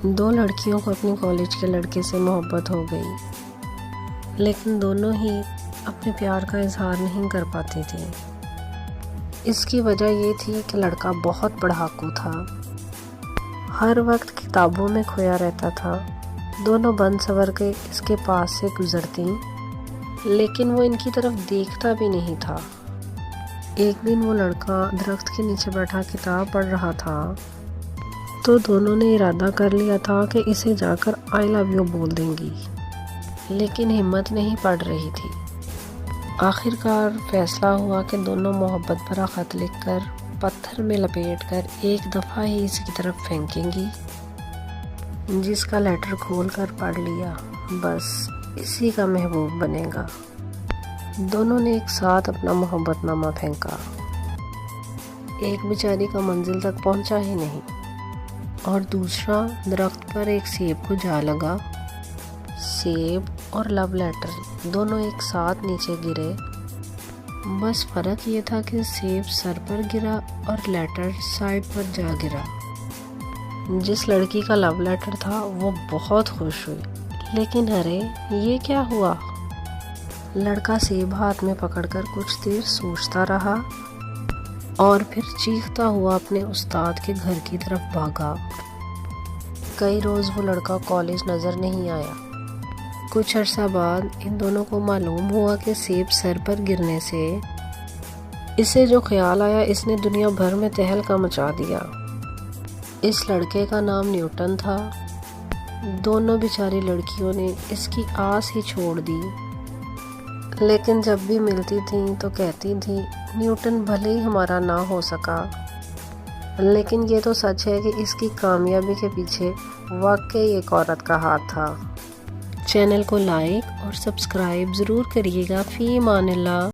دو لڑکیوں کو اپنے کالج کے لڑکے سے محبت ہو گئی، لیکن دونوں ہی اپنے پیار کا اظہار نہیں کر پاتی تھیں۔ اس کی وجہ یہ تھی کہ لڑکا بہت پڑھاکو تھا، ہر وقت کتابوں میں کھویا رہتا تھا۔ دونوں بن سنور کے اس کے پاس سے گزرتیں، لیکن وہ ان کی طرف دیکھتا بھی نہیں تھا۔ ایک دن وہ لڑکا درخت کے نیچے بیٹھا کتاب پڑھ رہا تھا تو دونوں نے ارادہ کر لیا تھا کہ اسے جا کر آئی لو یو بول دیں گی، لیکن ہمت نہیں پڑ رہی تھی۔ آخر کار فیصلہ ہوا کہ دونوں محبت بھرا خط لکھ کر پتھر میں لپیٹ کر ایک دفعہ ہی اس کی طرف پھینکیں گی۔ جس کا لیٹر کھول کر پڑھ لیا، بس اسی کا محبوب بنے گا۔ دونوں نے ایک ساتھ اپنا محبت نامہ پھینکا۔ ایک بیچاری کا منزل تک پہنچا ہی نہیں، اور دوسرا درخت پر ایک سیب کو جا لگا۔ سیب اور لو لیٹر دونوں ایک ساتھ نیچے گرے، بس فرق یہ تھا کہ سیب سر پر گرا اور لیٹر سائڈ پر جا گرا۔ جس لڑکی کا لو لیٹر تھا وہ بہت خوش ہوئی، لیکن ارے یہ کیا ہوا؟ لڑکا سیب ہاتھ میں پکڑ کر کچھ دیر سوچتا رہا اور پھر چیختا ہوا اپنے استاد کے گھر کی طرف بھاگا۔ کئی روز وہ لڑکا کالج نظر نہیں آیا۔ کچھ عرصہ بعد ان دونوں کو معلوم ہوا کہ سیب سر پر گرنے سے اسے جو خیال آیا اس نے دنیا بھر میں تہلکہ مچا دیا۔ اس لڑکے کا نام نیوٹن تھا۔ دونوں بیچاری لڑکیوں نے اس کی آس ہی چھوڑ دی، لیکن جب بھی ملتی تھیں تو کہتی تھیں نیوٹن بھلے ہی ہمارا نہ ہو سکا، لیکن یہ تو سچ ہے کہ اس کی کامیابی کے پیچھے واقعی ایک عورت کا ہاتھ تھا۔ چینل کو لائک اور سبسکرائب ضرور کریے گا۔ فی امان اللہ۔